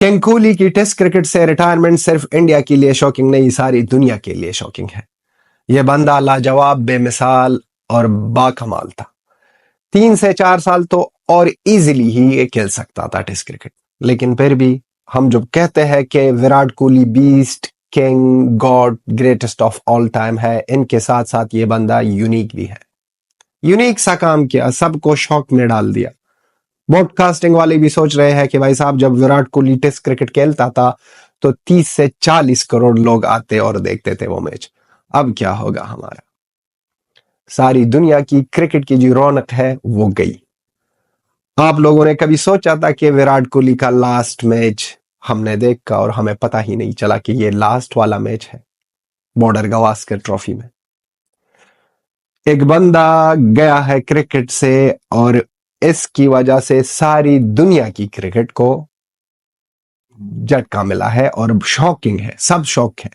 King Kohli की test cricket से retirement सिर्फ इंडिया के लिए शॉकिंग नहीं, सारी दुनिया के लिए शॉकिंग है। यह बंदा लाजवाब, बेमिसाल और बाकमाल था। 3 से 4 साल तो और इजीली ही ये खेल सकता था टेस्ट क्रिकेट। लेकिन फिर भी हम जब कहते हैं कि Virat Kohli beast, king, God, greatest of all time है, इनके साथ साथ ये बंदा यूनिक भी है। यूनिक सा काम किया, सबको शौक में डाल दिया। ब्रॉडकास्टिंग वाले भी सोच रहे हैं कि भाई साहब, जब विराट कोहली टेस्ट क्रिकेट खेलता था तो 30 से 40 करोड़ लोग आते और देखते थे वो मैच। अब क्या होगा हमारा? सारी दुनिया की क्रिकेट की जो रौनक है वो गई। आप लोगों ने कभी सोचा था कि विराट कोहली का लास्ट मैच हमने देखा और हमें पता ही नहीं चला कि ये लास्ट वाला मैच है बॉर्डर गावस्कर ट्रॉफी में। एक बंदा गया है क्रिकेट से और इसकी वजह से सारी दुनिया की क्रिकेट को झटका मिला है और शॉकिंग है, सब शॉक है।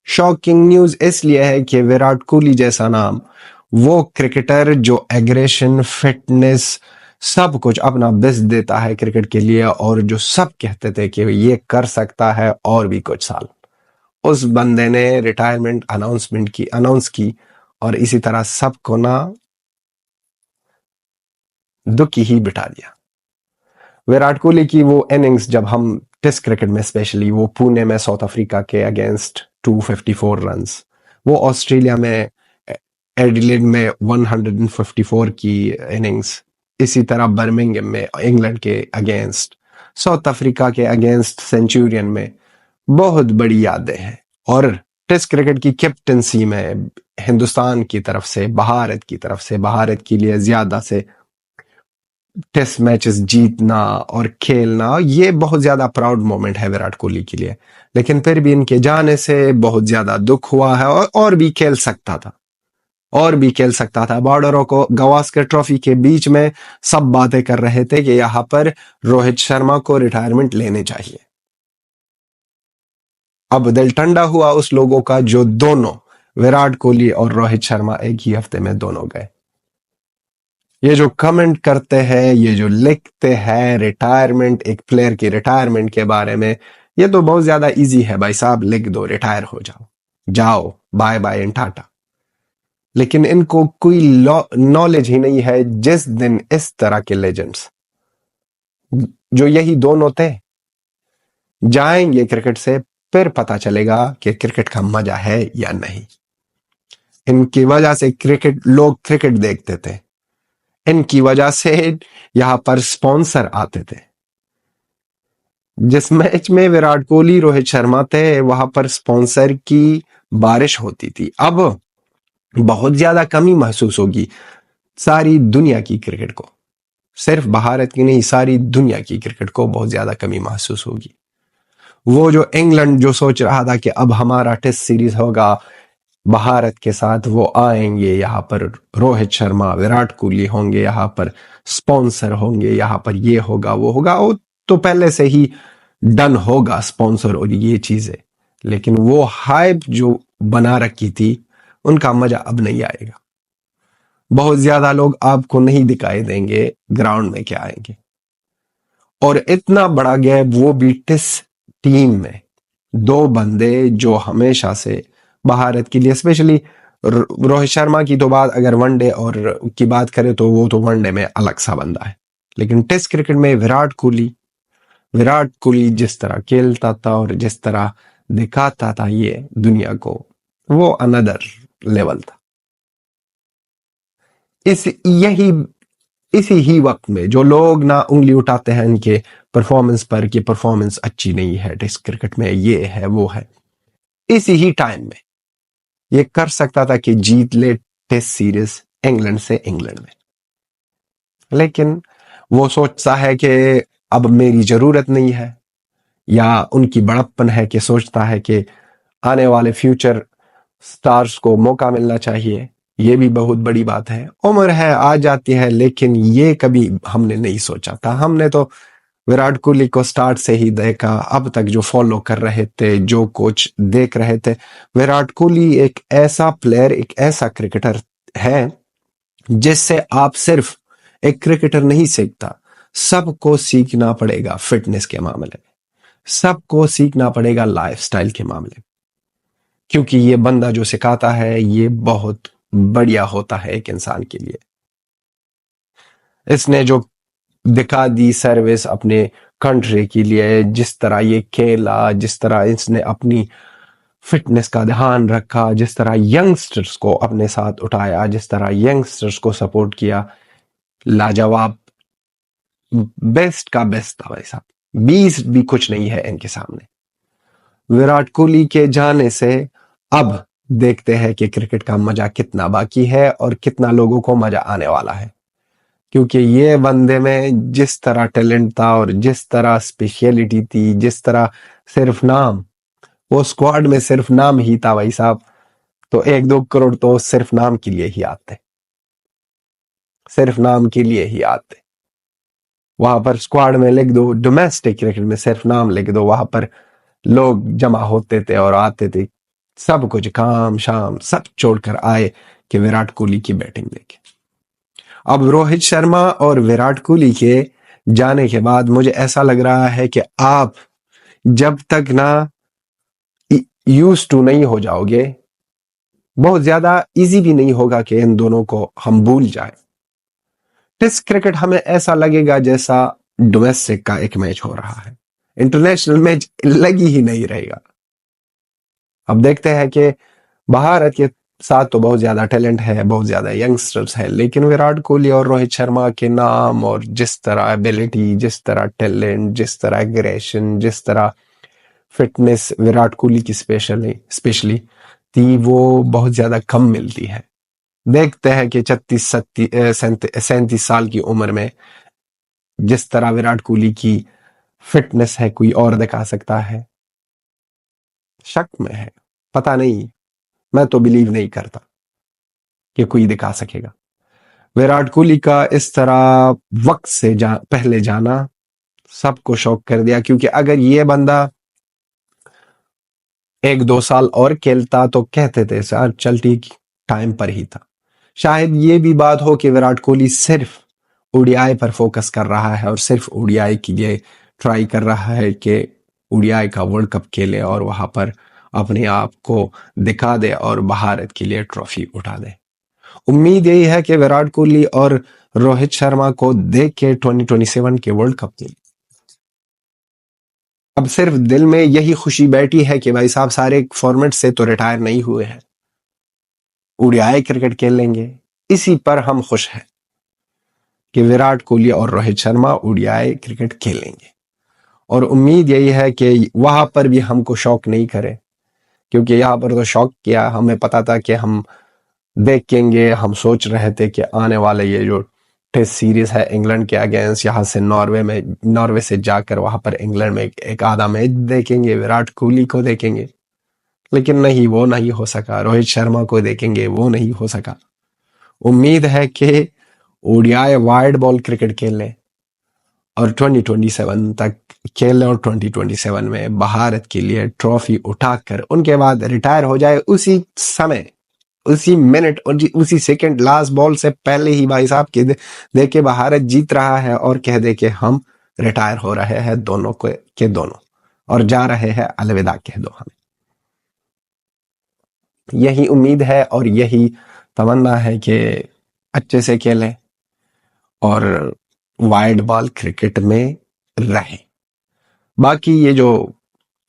शॉकिंग न्यूज इसलिए है कि विराट कोहली जैसा नाम, वो क्रिकेटर जो एग्रेशन, फिटनेस, सब कुछ अपना बेस्ट देता है क्रिकेट के लिए, और जो सब कहते थे कि ये कर सकता है और भी कुछ साल, उस बंदे ने रिटायरमेंट अनाउंस की और इसी तरह सबको ना दुखी ही बिठा दिया। विराट कोहली की वो इनिंग्स, जब हम टेस्ट क्रिकेट में स्पेशली, वो पुणे में साउथ अफ्रीका के अगेंस्ट 254 रन्स, वो ऑस्ट्रेलिया में एडिलेड में 154 की इनिंग्स, इसी तरह बर्मिंघम में इंग्लैंड के अगेंस्ट, साउथ अफ्रीका के अगेंस्ट सेंचुरियन में, बहुत बड़ी यादें हैं। और टेस्ट क्रिकेट की कैप्टनसी में हिंदुस्तान की तरफ से, भारत की तरफ से, भारत के लिए ज्यादा से टेस्ट मैचेस जीतना और खेलना, ये बहुत ज्यादा प्राउड मोमेंट है विराट कोहली के लिए। लेकिन फिर भी इनके जाने से बहुत ज्यादा दुख हुआ है, और भी खेल सकता था, और भी खेल सकता था। बॉर्डरों को गावस्कर ट्रॉफी के बीच में सब बातें कर रहे थे कि यहां पर रोहित शर्मा को रिटायरमेंट लेने चाहिए। अब दिल ठंडा हुआ उस लोगों का जो दोनों, विराट कोहली और रोहित शर्मा, एक ही हफ्ते में दोनों गए। ये जो कमेंट करते हैं, ये जो लिखते हैं रिटायरमेंट, एक प्लेयर की रिटायरमेंट के बारे में, ये तो बहुत ज्यादा इजी है भाई साहब, लिख दो रिटायर हो जाओ, जाओ बाय बाय एंड टाटा। लेकिन इनको कोई नॉलेज ही नहीं है जिस दिन इस तरह के लेजेंड्स, जो यही दोनों थे, जाएंगे क्रिकेट से, फिर पता चलेगा कि क्रिकेट का मजा है या नहीं। इनकी वजह से लोग क्रिकेट देखते थे, इनकी वजह से यहां पर स्पॉन्सर आते थे। जिस मैच में विराट कोहली, रोहित शर्मा थे, वहां पर स्पॉन्सर की बारिश होती थी। अब बहुत ज्यादा कमी महसूस होगी सारी दुनिया की क्रिकेट को, सिर्फ भारत की नहीं, सारी दुनिया की क्रिकेट को बहुत ज्यादा कमी महसूस होगी। वो जो इंग्लैंड जो सोच रहा था कि अब हमारा टेस्ट सीरीज होगा भारत के साथ, वो आएंगे यहाँ पर, रोहित शर्मा, विराट कोहली होंगे यहाँ पर, स्पॉन्सर होंगे यहाँ पर, ये होगा वो होगा, वो तो पहले से ही डन होगा स्पॉन्सर और ये चीजें। लेकिन वो हाइप जो बना रखी थी, उनका मजा अब नहीं आएगा। बहुत ज्यादा लोग आपको नहीं दिखाई देंगे ग्राउंड में क्या आएंगे। और इतना बड़ा गैप, वो भी टेस्ट टीम में, दो बंदे जो हमेशा से भारत के लिए, स्पेशली रोहित शर्मा की तो बात अगर वनडे और की बात करें तो वो तो वनडे में अलग सा बंदा है, लेकिन टेस्ट क्रिकेट में विराट कोहली जिस तरह खेलता था और जिस तरह दिखाता था ये दुनिया को, वो अनदर लेवल था। इसी ही वक्त में जो लोग ना उंगली उठाते हैं इनके परफॉर्मेंस पर कि परफॉर्मेंस अच्छी नहीं है टेस्ट क्रिकेट में, ये है वो है, इसी ही टाइम में ये कर सकता था कि जीत ले टेस्ट सीरीज इंग्लैंड से, इंग्लैंड में। लेकिन वो सोचता है कि अब मेरी जरूरत नहीं है, या उनकी बड़प्पन है कि सोचता है कि आने वाले फ्यूचर स्टार्स को मौका मिलना चाहिए। ये भी बहुत बड़ी बात है, उम्र है, आ जाती है, लेकिन ये कभी हमने नहीं सोचा था। हमने तो विराट कोहली को स्टार्ट से ही देखा, अब तक जो फॉलो कर रहे थे, जो कोच देख रहे थे, विराट कोहली एक ऐसा प्लेयर, एक ऐसा क्रिकेटर है जिससे आप सिर्फ एक क्रिकेटर नहीं सीखता, सबको सीखना पड़ेगा फिटनेस के मामले में। सबको सीखना पड़ेगा लाइफस्टाइल के मामले में, क्योंकि ये बंदा जो सिखाता है ये बहुत बढ़िया होता है एक इंसान के लिए। इसने जो दिखा दी सर्विस अपने कंट्री के लिए, जिस तरह ये खेला, जिस तरह इसने अपनी फिटनेस का ध्यान रखा, जिस तरह यंगस्टर्स को अपने साथ उठाया, जिस तरह यंगस्टर्स को सपोर्ट किया, लाजवाब, बेस्ट का बेस्ट था भाई साहब। 20 भी कुछ नहीं है इनके सामने। विराट कोहली के जाने से अब देखते हैं कि क्रिकेट का मजा कितना बाकी है और कितना लोगों को मजा आने वाला है, क्योंकि ये बंदे में जिस तरह टैलेंट था और जिस तरह स्पेशलिटी थी, जिस तरह सिर्फ नाम, वो स्क्वाड में सिर्फ नाम ही था भाई साहब। तो 1-2 करोड़ तो सिर्फ नाम के लिए ही आते, सिर्फ नाम के लिए ही आते। वहां पर स्क्वाड में लिख दो, डोमेस्टिक क्रिकेट में सिर्फ नाम लिख दो, वहां पर लोग जमा होते थे और आते थे, सब कुछ काम शाम सब छोड़कर आए कि विराट कोहली की बैटिंग देखे। अब रोहित शर्मा और विराट कोहली के जाने के बाद मुझे ऐसा लग रहा है कि आप जब तक ना यूज टू नहीं हो जाओगे, बहुत ज्यादा इजी भी नहीं होगा कि इन दोनों को हम भूल जाए। टेस्ट क्रिकेट हमें ऐसा लगेगा जैसा डोमेस्टिक का एक मैच हो रहा है, इंटरनेशनल मैच लगी ही नहीं रहेगा। अब देखते हैं कि भारत के साथ तो बहुत ज्यादा टैलेंट है, बहुत ज्यादा यंगस्टर्स है, लेकिन विराट कोहली और रोहित शर्मा के नाम और जिस तरह एबिलिटी, जिस तरह टैलेंट, जिस तरह एग्रेशन, जिस तरह फिटनेस विराट कोहली की स्पेशली थी, वो बहुत ज्यादा कम मिलती है। देखते हैं कि 37 साल की उम्र में जिस तरह विराट कोहली की फिटनेस है, कोई और दिखा सकता है? शक में है, पता नहीं, मैं तो बिलीव नहीं करता कि कोई दिखा सकेगा। विराट कोहली का इस तरह वक्त से पहले जाना सबको शॉक कर दिया, क्योंकि अगर ये बंदा 1-2 साल और खेलता तो कहते थे सर चल ठीक, टाइम पर ही था। शायद ये भी बात हो कि विराट कोहली सिर्फ ओडीआई पर फोकस कर रहा है और सिर्फ ओडीआई के लिए ट्राई कर रहा है कि ओडीआई का वर्ल्ड कप खेले और वहां पर अपने आप को दिखा दे और भारत के लिए ट्रॉफी उठा दे। उम्मीद यही है कि विराट कोहली और रोहित शर्मा को देख के 2027 के वर्ल्ड कप के अब सिर्फ दिल में यही खुशी बैठी है कि भाई साहब सारे फॉर्मेट से तो रिटायर नहीं हुए हैं, ओडीआई क्रिकेट खेल लेंगे। इसी पर हम खुश हैं कि विराट कोहली और रोहित शर्मा ओडीआई क्रिकेट खेलेंगे, और उम्मीद यही है कि वहां पर भी हमको शौक नहीं करे, क्योंकि यहाँ पर तो शौक किया, हमें पता था कि हम देखेंगे। हम सोच रहे थे कि आने वाले ये जो टेस्ट सीरीज है इंग्लैंड के अगेंस्ट, यहाँ से नॉर्वे से जाकर वहां पर इंग्लैंड में एक आधा मैच देखेंगे, विराट कोहली को देखेंगे, लेकिन नहीं, वो नहीं हो सका। रोहित शर्मा को देखेंगे, वो नहीं हो सका। उम्मीद है कि ओडीआई वाइड बॉल क्रिकेट खेल ले और 2027 तक खेले और 2027 में भारत के लिए ट्रॉफी उठाकर उनके बाद रिटायर हो जाए उसी समय, उसी मिनट और उसी सेकंड, लास्ट बॉल से पहले ही भाई साहब के देखे भारत जीत रहा है और कह दे कि हम रिटायर हो रहे हैं दोनों के दोनों और जा रहे हैं, अलविदा कह दो हमें। यही उम्मीद है और यही तमन्ना है कि अच्छे से खेले और वाइड बॉल क्रिकेट में रहे। बाकी ये जो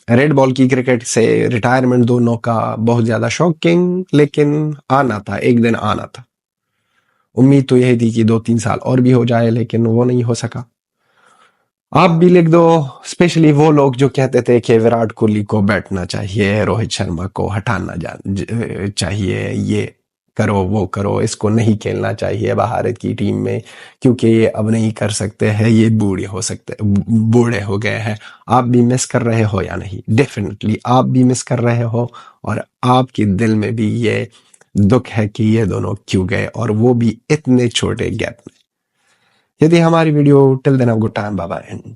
रेड बॉल की क्रिकेट से रिटायरमेंट दोनों का बहुत ज्यादा शॉकिंग, लेकिन आना था, एक दिन आना था। उम्मीद तो यही थी कि 2-3 साल और भी हो जाए, लेकिन वो नहीं हो सका। आप भी लिख दो, स्पेशली वो लोग जो कहते थे कि विराट कोहली को बैठना चाहिए, रोहित शर्मा को हटाना चाहिए, ये करो वो करो, इसको नहीं खेलना चाहिए भारत की टीम में क्योंकि ये अब नहीं कर सकते हैं, ये बूढ़े हो गए हैं। आप भी मिस कर रहे हो या नहीं? डेफिनेटली आप भी मिस कर रहे हो और आपके दिल में भी ये दुख है कि ये दोनों क्यों गए, और वो भी इतने छोटे गैप में। यदि हमारी video till then have good time, bye bye and